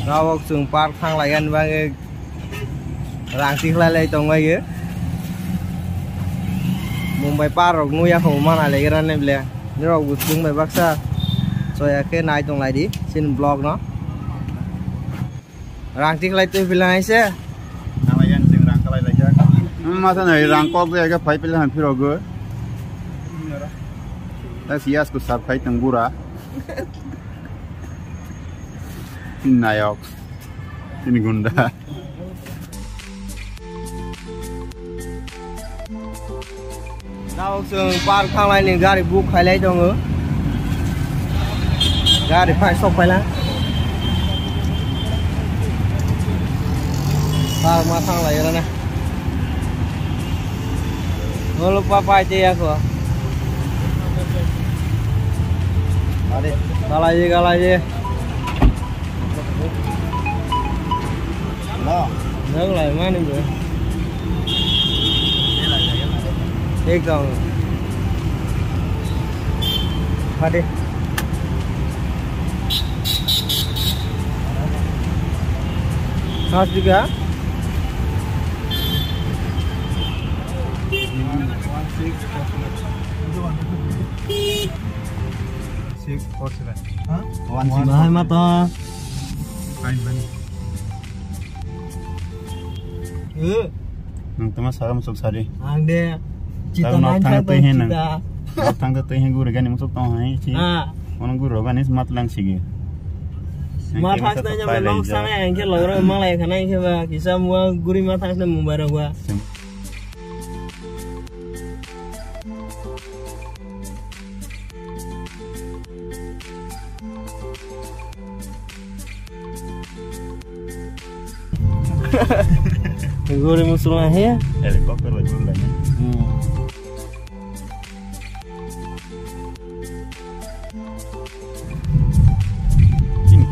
Rau sừng park thang lại ăn vang rang tik lại tông ngay kia Mumbai park rồi nuôi hổ mana lại cái này bela nếu rau sừng Mumbai baksa so cái này tông lại đi xin blog nó rang tik lại tôi bela này sẽ thang lại ăn sừng rang cái lại chắc mà thế này rang có cái phải bela hàng phiêu gỡ ta sias ko sab khai tanggura tin nayok tin gunda Rau sừng park thang lại nên gari book khai lại dong gari phải sop phải lá park mà thang lại rồi nè nggak lupa pakai aku Ade, kalah aja. lo Nước lại mana bro? ঠিক dong. Ade. Khas juga. Mahal mata. nang tama sara masuk sari Ande. Cita Tahu main tang apa tu hen cita? tang tu hen guru gani masuk tang hai chi orang guru gani mat lang sige Mathas na nyam long sana yang ke logro malai khana ke ba kisa mua guri mathas na mubara gua. Guri musulah ya. Helikopter lagi banyak.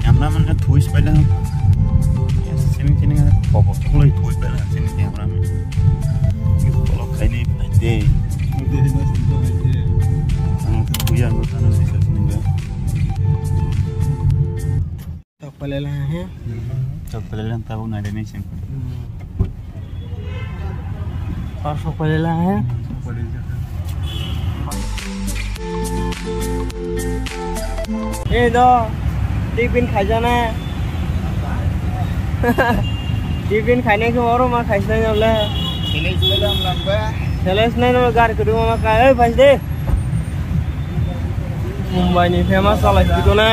Camera mana tuis pada. Ya sini ada pop tulis tuis pada sini camera mana. Itu kalau kayak ini ada. Ang tujuan bukan nanti sini enggak. Tak palelah ya. Tak palelah tahu nada ni sih. Pasok palelah ya. do tiffin खाइजाना tiffin खाने के और मा खाइसना जबले सेलेस नहीं no गाड़ी को मा का ए भाई दे मुंबई नि फेमस सालास्टी को ना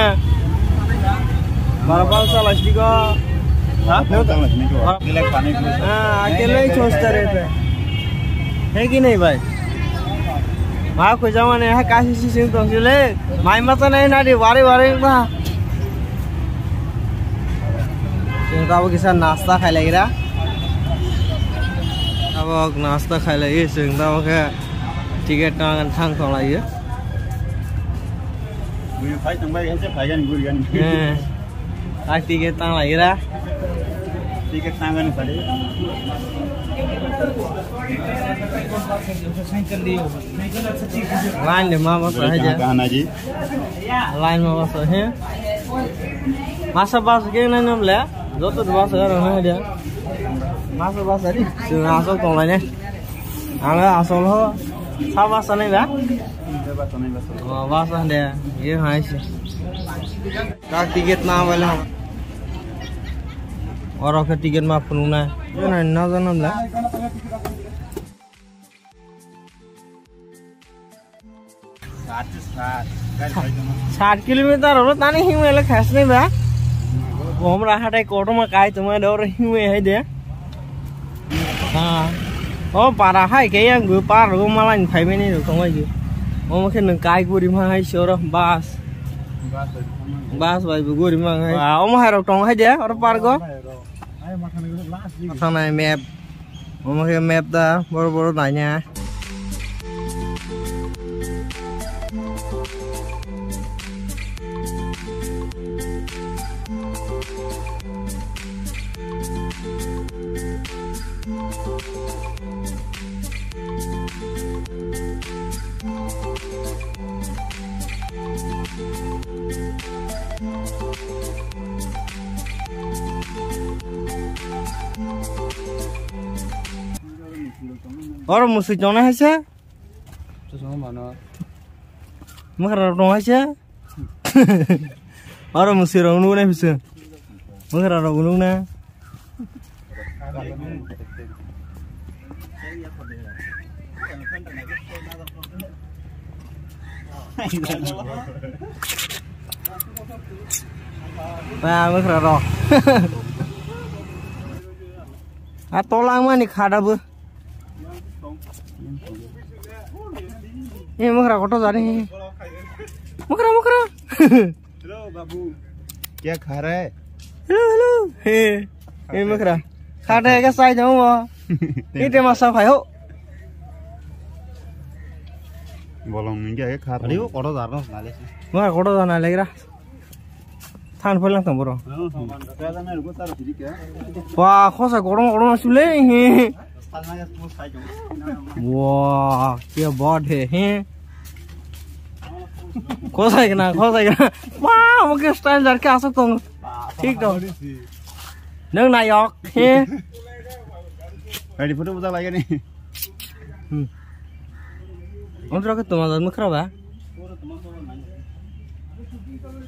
बराबर सालास्टी को हां अकेले खाने को अकेले ही सोचते रहते है कि नहीं भाई मां को जमाने है काशी सिंह तो ले माई मत नहीं ना दी बारे बा अब किसान नाश्ता खाई लगी रहा अब नाश्ता खाई लगी के टिकट थांग तो लगी टिकट तांग लगी रहा टिकट तांगन पड़े लाइन में बस है जी लाइन में बस है masa bas ke na nyom le joto bas ga na dia masa bas ari sing asol tong la ne ala asol ho sa bas na ba bas dia ye hai se ka tiket na wala oro ke tiket ma pununa ye na janam la 60 kilometre हो ताने हिमेले खास नहीं बा हमरा हटाई कोटो में काय तुम डर हिमे है दे हां ओ पारा हाय के yang gue par gue malah phải mấy này được không ai chứ ô mà khi đừng cái gue đi mang hay sure bas भाई gue đi mang hay ô mà hai rok tong hay deh orang par go thằng này map ô mà khi map ta boro nanya Orang musuh jangan aja. Terus mana? Makara dong aja. Orang musuh orang nuna bisa. Makara orang nuna. Nah, makara dong. Tolong mana khada bu? Ini makara kotor jadi. Makara. Hello बाबू, क्या खा रहा है? Hello. Ini makara. Khada है क्या size हो वो? Ini masa kayo. Bolong ini क्या खा रहा है? वो कोड़ा दारना नाले से. Makara kotor जाना लगेगा. थान फैलना तुम बोलो. क्या जाना है रुको तार फिर क्या? Wah, kok saya korong sulle. Wah, क्या बात है. खोसा है ना वाह मुझे स्टाइल लड़के आ सकता हूँ ठीक तो नंग नायक है रेडी फोटो बता लगे नहीं उनका के तुम्हारा मुख खराब है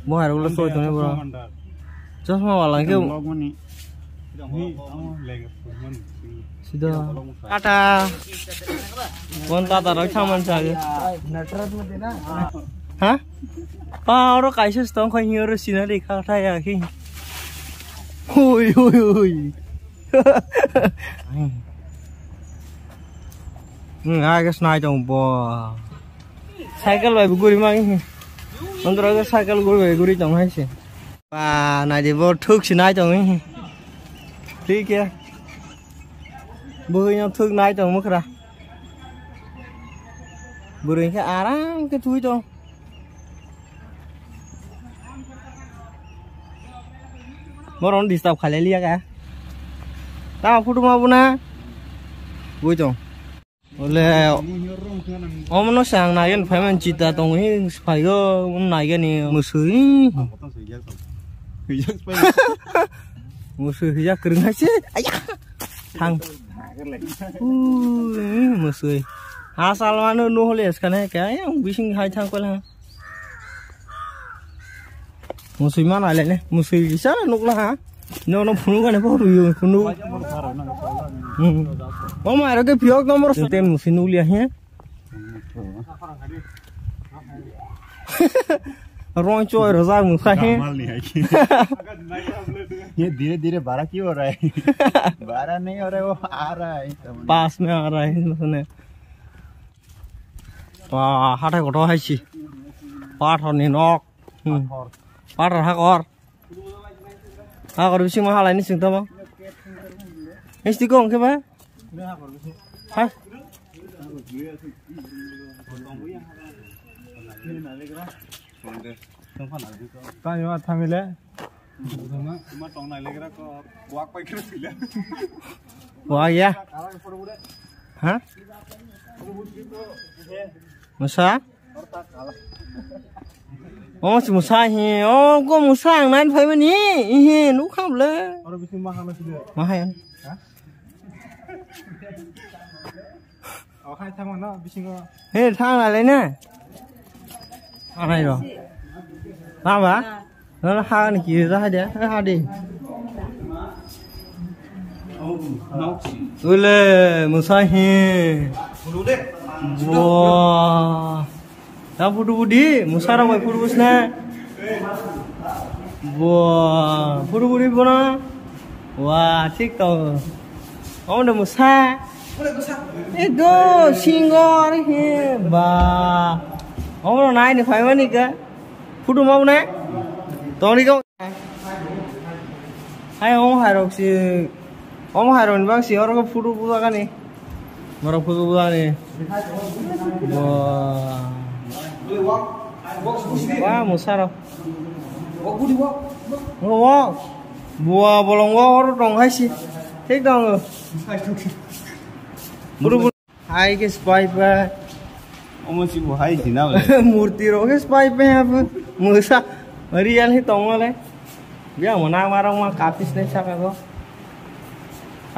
वो है रोल सोच तुम्हें बोला चश्मा वाला के सीधा टाटा कौन ताता रखा मन चाहिए नटराज में देना हाँ और कैसे स्टॉक कोई हीरो सीना देखा था यार कि हुई आगे सुनाई जाऊँ बो साइकिल भाई गुरी मांगी अंदर आगे साइकिल गुरी जाऊँ है से ना जी वो ठुक सुनाई जाऊँ ठीक है bơi nhau thương nay chồng mất ra bơi cái đó cái túi cho mau orang di stop kali lihat ya tahu foto mau na bơi chồng oleh om nó sang này phải mình chỉ ta tông ấy phải có này cái này musuh musuh ya kering aja ayah thằng musuh asal mana nulis kan ya kayak bising hai thang kau lah musuh mana leh musuh bisa lah nuk lah ha nó phun cái này bao nhiêu phun nu ông mà cái phiếu nomor tem musuh nulis ya रोन चोर हजार मुखा है ये धीरे धीरे बारह क्यों हो रहा है बारह नहीं हो रहा है वो आ रहा है पास में आ रहा है उसने वाह हाथ है कोटो है ची पाठ और निनोक पाठ और हक और बिसी महा लाइन सिंगता बा इस्ती को उनके बा हाँ कहाँ यहाँ था मिले तुम्हारा टोंग ना लेकर को वाक पाई कर सिले वाह या हाँ musa oh si musa hi oh ko musa ang nan phai mani hi nu kham le और बिसी महा ना सिले mahai हाँ और खाई था मना बिसी को he thang lại lấy nè thang này rồi thang hả nó hai này kia ra để hai đi ule musa hi wow dah putih putih musa ramai putih putih na wow putih putih mana wah cik tau oh udah musa itu singgor he bah oh naik ni file mana ke putih mau na tong ni kau hai om harok si om haron bang si orang putih putih kan ni Marah putih putih ni wah musa ram wah buah bolong wah orang dong hai si cik dong putih hai ke spipe ओमन सी वो high जिना वाले मूर्ति रोगे स्पाइप पे यहाँ पे मुसा real ही तोंगल है बिया मना मारा वहाँ काफी स्नेह छापे को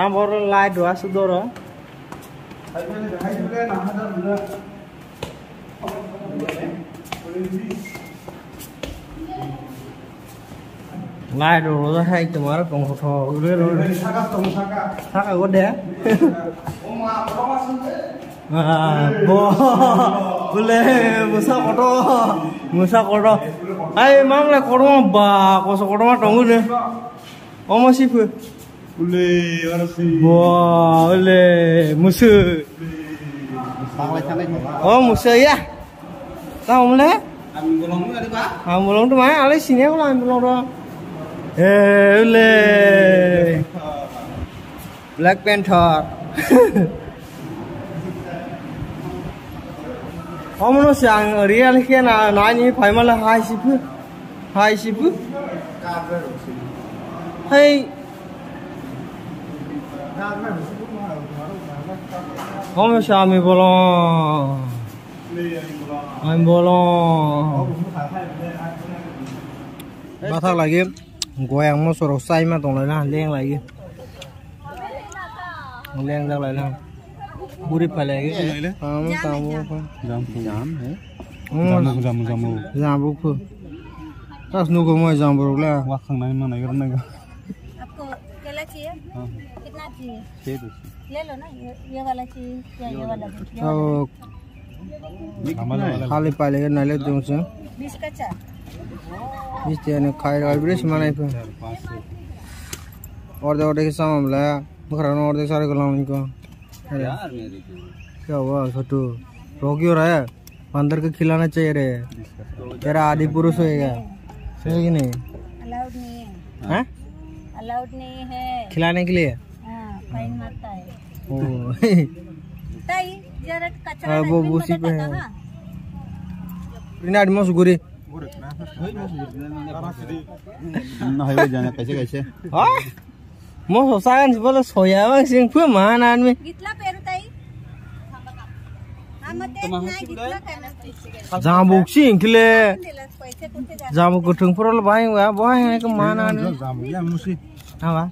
हम और लाइट हुआ सुधर Lai đồ ra hay tụi nó còn hột hò rồi thác ở đẻ bo boleh musa kodo ai mang le kodo ba koso kodo ma tongu ne o masih pu boleh arasi boleh musa oh musa ya tahu le ambolong tu mana ale sini aku lah ambolong tu le Black Panther ông nó sang real kia là nói như phải mà là 20 hay ông nó sang mi bolong anh bolong ba thằng lagi goyang mau suruh say mà tổng lại là leng lagi leng ra lại là buri phải lagi kamu tahu apa jambu pun tas nunggu mau jambu lah wakang nai mana ikan naga आपको केला चाहिए कितना चाहिए ले लो ना ये वाला चाहिए या ये वाला तो खाली पाले के नाले दूँ से 20 का चार 20 यानी खाई रहा ब्रिज मनाई पे और देखो सामान लाया मुखराना और देख सारे गुलाम इनको क्या हुआ छोटू रो क्यों रहा है बंदर को खिलाना चाहिए रे तेरा आदि पुरुष होएगा सही कि नहीं अलाउड नहीं है हैं अलाउड नहीं है खिलाने के लिए हाँ फाइन मारता है ओ ताई जरा कचरा वो उसी पे है रिनाड मसगुरी ना है जाने कैसे हाँ mau sosakan sebelum soya bang sing pun mana nih gitla peru tai amate na gitla kana jambu sing kile पैसे कुछ jambu kutung perol bang ya boy ke mana nih jambu ya musi apa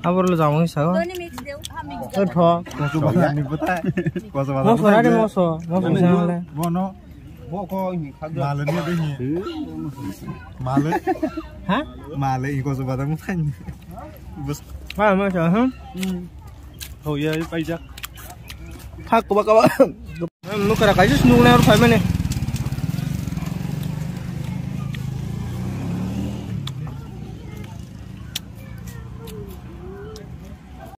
apa lo jambu sih दोनों mix दो हां mix tho koso bata ni pata koso bata mau suara deh mau so sama bono bo ko male ni deh male hah male koso bata mu tan bus mau so hả thôi giờ bây giờ thắc của bác các bạn nó cái là cái chút nung này phải mấy này